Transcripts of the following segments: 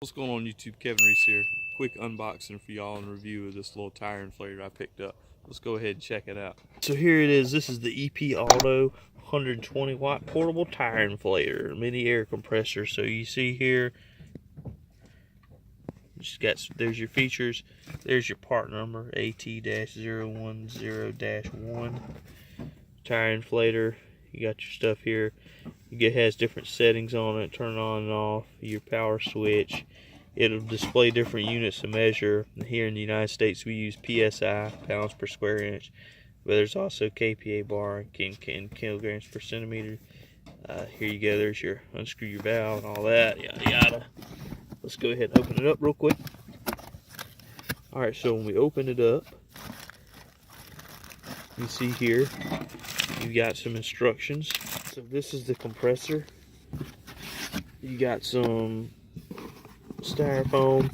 What's going on YouTube? Kevin Reese here. Quick unboxing for y'all and review of this little tire inflator I picked up. Let's go ahead and check it out. So here it is. This is the EP Auto 120 watt portable tire inflator, mini air compressor. So you see here, there's your features, there's your part number, AT-010-1. Tire inflator. You got your stuff here. It has different settings on it, turn on and off, your power switch. It'll display different units of measure. Here in the United States we use PSI, pounds per square inch, but there's also KPA bar and kilograms per centimeter. Here you go, there's your unscrew your valve and all that, yada yada. Let's go ahead and open it up real quick. Alright, so when we open it up, you see here, you got some instructions. So this is the compressor. You got some styrofoam.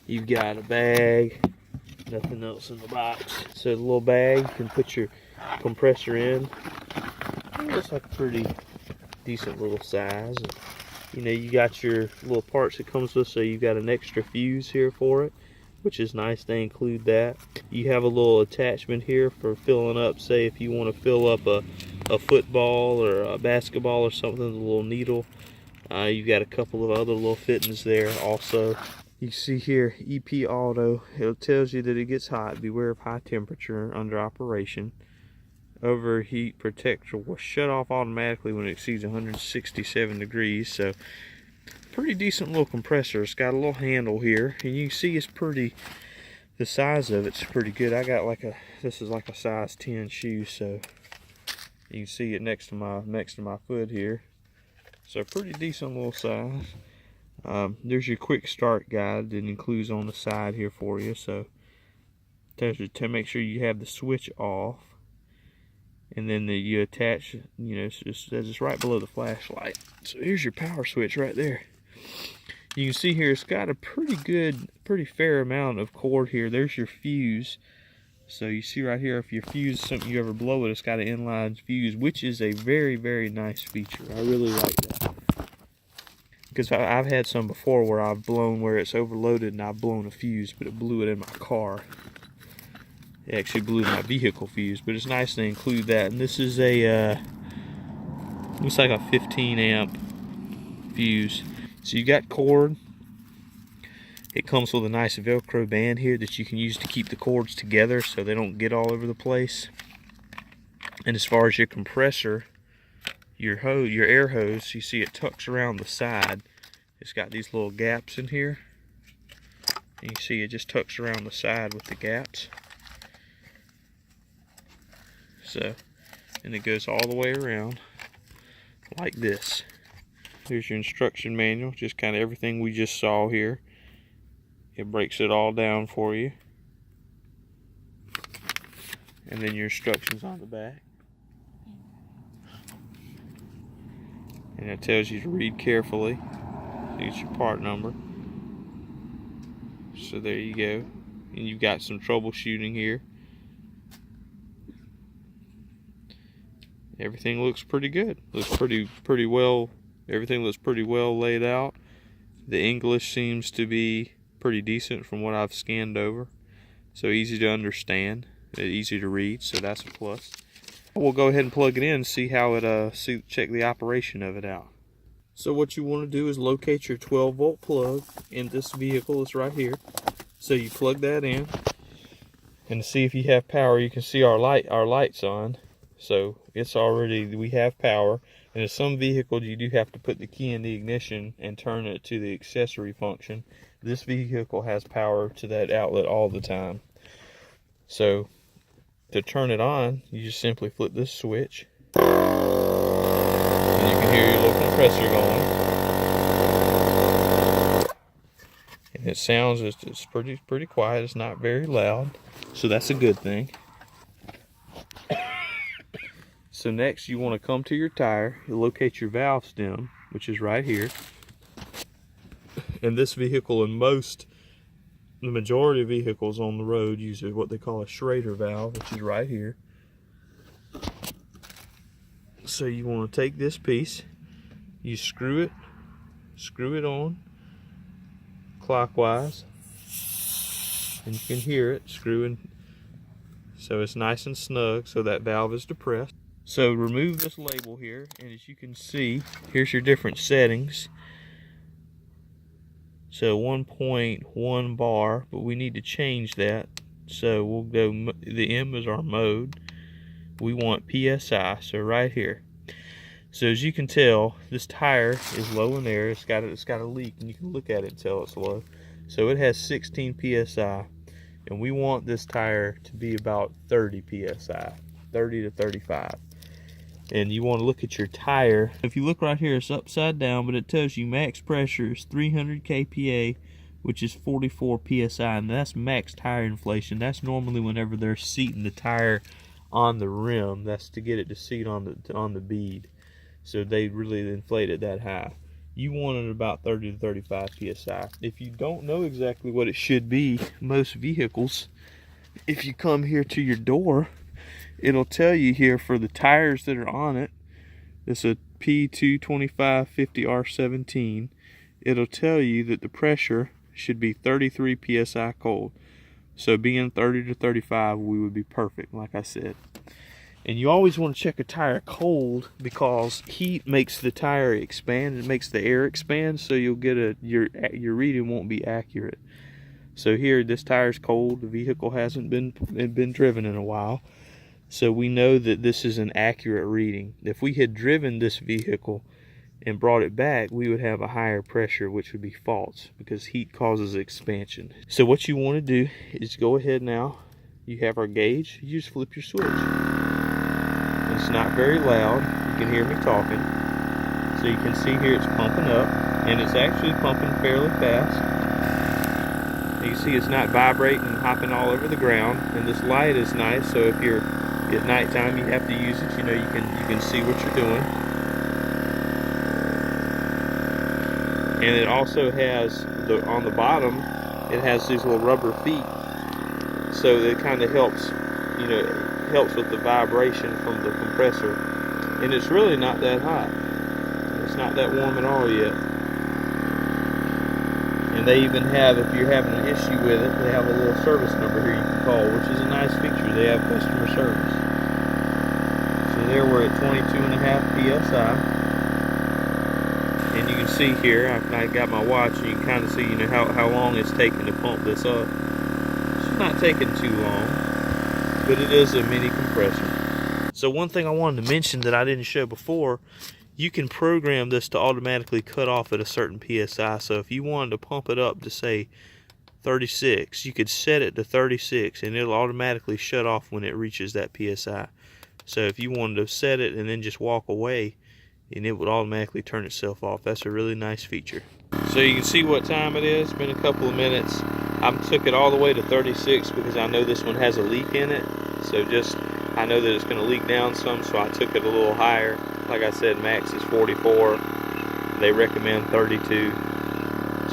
You've got a bag. Nothing else in the box. So the little bag, you can put your compressor in. It looks like a pretty decent little size. You know, you got your little parts it comes with, so you got an extra fuse here for it, which is nice. They include that. You have a little attachment here for filling up, say if you want to fill up a football or a basketball or something, a little needle. You've got a couple of other little fittings there also. You see here, EP Auto, it tells you that it gets hot. Beware of high temperature under operation. Overheat protector will shut off automatically when it exceeds 167 degrees. So pretty decent little compressor. It's got a little handle here, and you can see it's pretty, the size of it's pretty good. I got like this is like a size 10 shoe, so you can see it next to my foot here. So pretty decent little size. There's your quick start guide that includes on the side here for you. So tells you to make sure you have the switch off, and then you attach, you know, it's right below the flashlight. So here's your power switch right there. You can see here it's got a pretty fair amount of cord here. There's your fuse. So you see right here, if your fuse, something you ever blow it, it's got an inline fuse, which is a very nice feature. I really like that, because I've had some before where I've blown where it's overloaded and I've blown a fuse, but it blew it in my car. It actually blew my vehicle fuse, but it's nice to include that. And this is a looks like a 15 amp fuse. So you got cord. It comes with a nice Velcro band here that you can use to keep the cords together so they don't get all over the place. And as far as your compressor, your air hose, you see it tucks around the side. It's got these little gaps in here. And you see it just tucks around the side with the gaps. So, and it goes all the way around like this. Here's your instruction manual, just kind of everything we just saw here. It breaks it all down for you. And then your instructions on the back. And it tells you to read carefully. It's your part number. So there you go. And you've got some troubleshooting here. Everything looks pretty good. Looks pretty well. Everything looks pretty well laid out. The English seems to be pretty decent from what I've scanned over. So easy to understand, easy to read, so that's a plus. We'll go ahead and plug it in and see how it check the operation of it out. So what you want to do is locate your 12-volt plug in this vehicle. It's right here. So you plug that in, and to see if you have power, you can see our light's on. So it's already, we have power. And in some vehicles you do have to put the key in the ignition and turn it to the accessory function. This vehicle has power to that outlet all the time. So to turn it on, you just simply flip this switch, and you can hear your little compressor going. And it sounds, it's pretty quiet. It's not very loud, so that's a good thing. So next you want to come to your tire, you locate your valve stem, which is right here. And this vehicle, and the majority of vehicles on the road use what they call a Schrader valve, which is right here. So you want to take this piece, you screw it on, counterclockwise, and you can hear it screwing. So it's nice and snug, so that valve is depressed. So remove this label here, and as you can see, here's your different settings. So 1.1 bar, but we need to change that. So we'll go, the M is our mode. We want PSI, so right here. So as you can tell, this tire is low in air. It's got a leak, and you can look at it and tell it's low. So it has 16 PSI, and we want this tire to be about 30 PSI, 30 to 35. And you want to look at your tire. If you look right here, it's upside down, but it tells you max pressure is 300 kPa, which is 44 PSI, and that's max tire inflation. That's normally whenever they're seating the tire on the rim. That's to get it to seat on the bead. So they really inflate it that high. You want it about 30 to 35 PSI. If you don't know exactly what it should be, most vehicles, if you come here to your door, it'll tell you here for the tires that are on it. It's a P22550R17. It'll tell you that the pressure should be 33 PSI cold. So being 30 to 35, we would be perfect, like I said. And you always want to check a tire cold, because heat makes the tire expand. It makes the air expand, so you'll get your reading won't be accurate. So here, this tire's cold. The vehicle hasn't been driven in a while. So we know that this is an accurate reading. If we had driven this vehicle and brought it back, we would have a higher pressure, which would be false, because heat causes expansion. So what you want to do is go ahead now. You have our gauge. You just flip your switch. It's not very loud. You can hear me talking. So you can see here it's pumping up, and it's actually pumping fairly fast. You can see it's not vibrating and hopping all over the ground, and this light is nice, so if you're at nighttime, you have to use it. You know, you can see what you're doing. And it also has on the bottom, it has these little rubber feet, so it kind of helps, you know, helps with the vibration from the compressor. And it's really not that hot. It's not that warm at all yet. And they even have, if you're having an issue with it, they have a little service number here you can call, which is a nice feature. They have customer service. So there we're at 22.5 PSI. And you can see here, I got my watch, and you can kind of see, you know, how long it's taking to pump this up. It's not taking too long, but it is a mini compressor. So one thing I wanted to mention that I didn't show before, you can program this to automatically cut off at a certain PSI. So if you wanted to pump it up to, say, 36, you could set it to 36, and it'll automatically shut off when it reaches that PSI. So if you wanted to set it and then just walk away, and it would automatically turn itself off. That's a really nice feature. So you can see what time it is. It's been a couple of minutes. I took it all the way to 36 because I know this one has a leak in it. So I know that it's going to leak down some, so I took it a little higher. Like I said, max is 44. They recommend 32.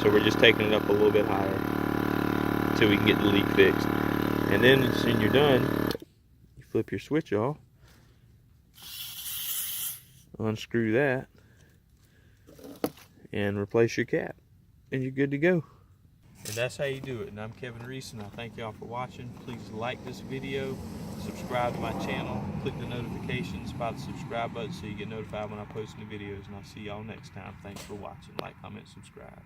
So we're just taking it up a little bit higher until we can get the leak fixed. And then when you're done, you flip your switch off, unscrew that, and replace your cap, and you're good to go. And that's how you do it. And I'm Kevin Reese, and I thank y'all for watching. Please like this video, subscribe to my channel, click the notifications by the subscribe button so you get notified when I post new videos, and I'll see y'all next time. Thanks for watching. Like, comment, subscribe.